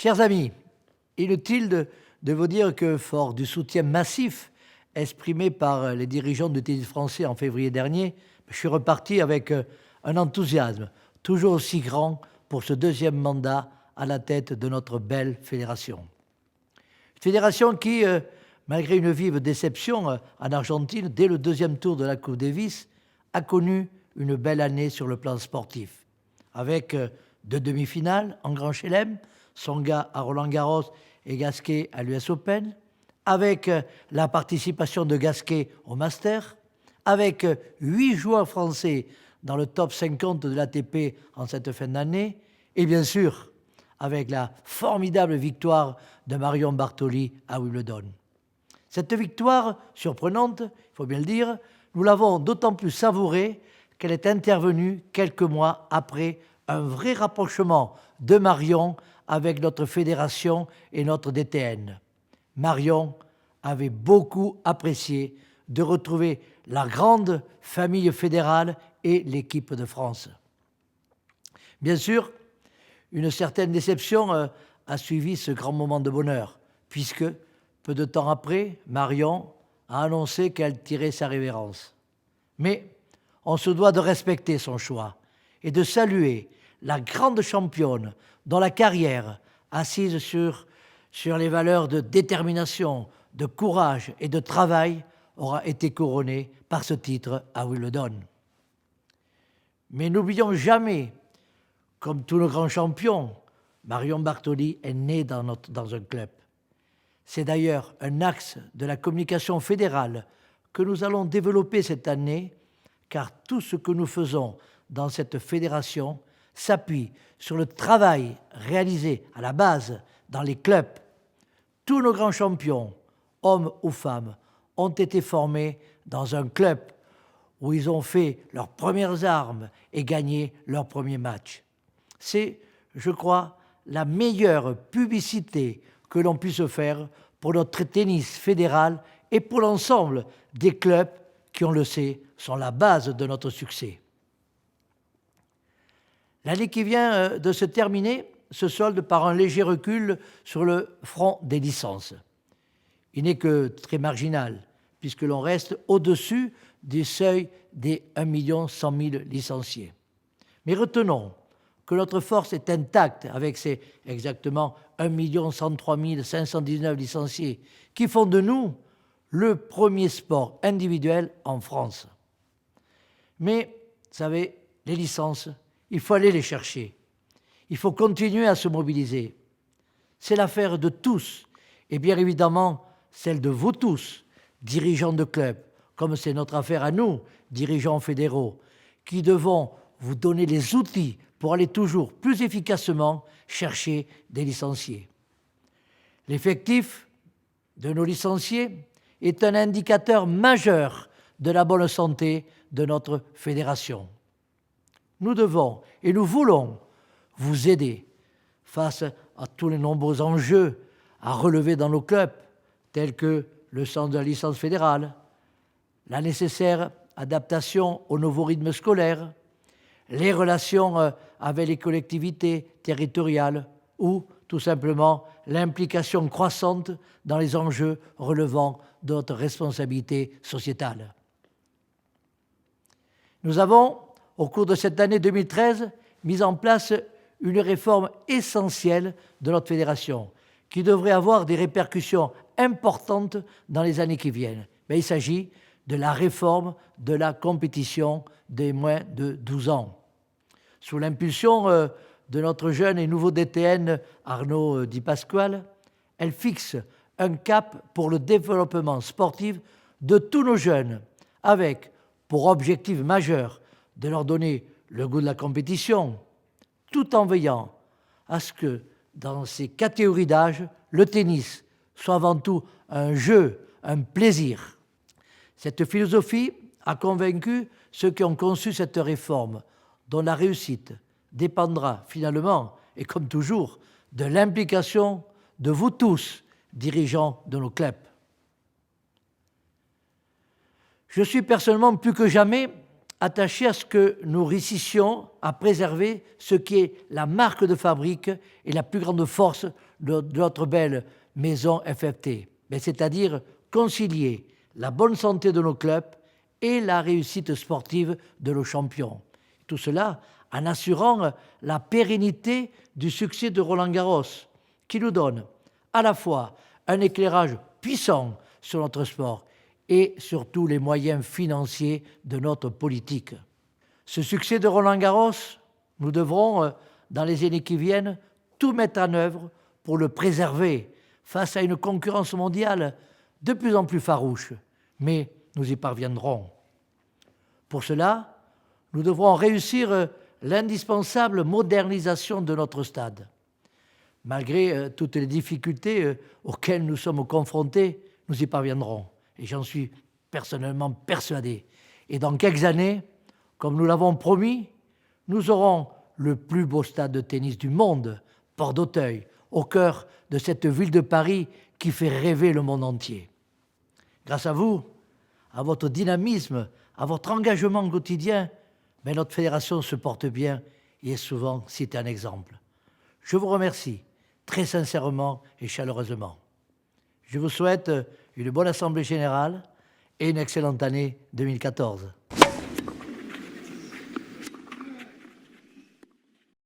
Chers amis, inutile de vous dire que, fort du soutien massif exprimé par les dirigeants du tennis français en février dernier, je suis reparti avec un enthousiasme toujours aussi grand pour ce deuxième mandat à la tête de notre belle fédération. Une fédération qui, malgré une vive déception en Argentine, dès le deuxième tour de la Coupe Davis, a connu une belle année sur le plan sportif, avec deux demi-finales en Grand Chelem, Tsonga à Roland-Garros et Gasquet à l'US Open, avec la participation de Gasquet au Master, avec 8 joueurs français dans le top 50 de l'ATP en cette fin d'année, et bien sûr, avec la formidable victoire de Marion Bartoli à Wimbledon. Cette victoire surprenante, il faut bien le dire, nous l'avons d'autant plus savourée qu'elle est intervenue quelques mois après un vrai rapprochement de Marion avec notre fédération et notre DTN. Marion avait beaucoup apprécié de retrouver la grande famille fédérale et l'équipe de France. Bien sûr, une certaine déception a suivi ce grand moment de bonheur, puisque, peu de temps après, Marion a annoncé qu'elle tirait sa révérence. Mais on se doit de respecter son choix et de saluer la grande championne dont la carrière, assise sur les valeurs de détermination, de courage et de travail, aura été couronnée par ce titre à Wimbledon. Mais n'oublions jamais, comme tous nos grands champions, Marion Bartoli est née dans un club. C'est d'ailleurs un axe de la communication fédérale que nous allons développer cette année, car tout ce que nous faisons dans cette fédération s'appuie sur le travail réalisé à la base dans les clubs. Tous nos grands champions, hommes ou femmes, ont été formés dans un club où ils ont fait leurs premières armes et gagné leurs premiers matchs. C'est, je crois, la meilleure publicité que l'on puisse faire pour notre tennis fédéral et pour l'ensemble des clubs qui, on le sait, sont la base de notre succès. L'année qui vient de se terminer se solde par un léger recul sur le front des licences. Il n'est que très marginal, puisque l'on reste au-dessus du seuil des 1 100 000 licenciés. Mais retenons que notre force est intacte avec ces exactement 1 103 519 licenciés qui font de nous le premier sport individuel en France. Mais, vous savez, les licences, il faut aller les chercher. Il faut continuer à se mobiliser. C'est l'affaire de tous, et bien évidemment celle de vous tous, dirigeants de clubs, comme c'est notre affaire à nous, dirigeants fédéraux, qui devons vous donner les outils pour aller toujours plus efficacement chercher des licenciés. L'effectif de nos licenciés est un indicateur majeur de la bonne santé de notre fédération. Nous devons et nous voulons vous aider face à tous les nombreux enjeux à relever dans nos clubs, tels que le sens de la licence fédérale, la nécessaire adaptation aux nouveaux rythmes scolaires, les relations avec les collectivités territoriales ou, tout simplement, l'implication croissante dans les enjeux relevant de notre responsabilité sociétale. Nous avons, au cours de cette année 2013, mis en place une réforme essentielle de notre fédération qui devrait avoir des répercussions importantes dans les années qui viennent. Mais il s'agit de la réforme de la compétition des moins de 12 ans. Sous l'impulsion de notre jeune et nouveau DTN Arnaud Di Pasquale, elle fixe un cap pour le développement sportif de tous nos jeunes, avec pour objectif majeur de leur donner le goût de la compétition, tout en veillant à ce que, dans ces catégories d'âge, le tennis soit avant tout un jeu, un plaisir. Cette philosophie a convaincu ceux qui ont conçu cette réforme, dont la réussite dépendra finalement, et comme toujours, de l'implication de vous tous, dirigeants de nos clubs. Je suis personnellement plus que jamais attachés à ce que nous réussissions à préserver ce qui est la marque de fabrique et la plus grande force de notre belle maison FFT, c'est-à-dire concilier la bonne santé de nos clubs et la réussite sportive de nos champions. Tout cela en assurant la pérennité du succès de Roland-Garros, qui nous donne à la fois un éclairage puissant sur notre sport et surtout les moyens financiers de notre politique. Ce succès de Roland-Garros, nous devrons, dans les années qui viennent, tout mettre en œuvre pour le préserver face à une concurrence mondiale de plus en plus farouche. Mais nous y parviendrons. Pour cela, nous devrons réussir l'indispensable modernisation de notre stade. Malgré toutes les difficultés auxquelles nous sommes confrontés, nous y parviendrons. Et j'en suis personnellement persuadé. Et dans quelques années, comme nous l'avons promis, nous aurons le plus beau stade de tennis du monde, Port d'Auteuil, au cœur de cette ville de Paris qui fait rêver le monde entier. Grâce à vous, à votre dynamisme, à votre engagement quotidien, notre fédération se porte bien et est souvent citée en exemple. Je vous remercie très sincèrement et chaleureusement. Je vous souhaite une bonne assemblée générale et une excellente année 2014.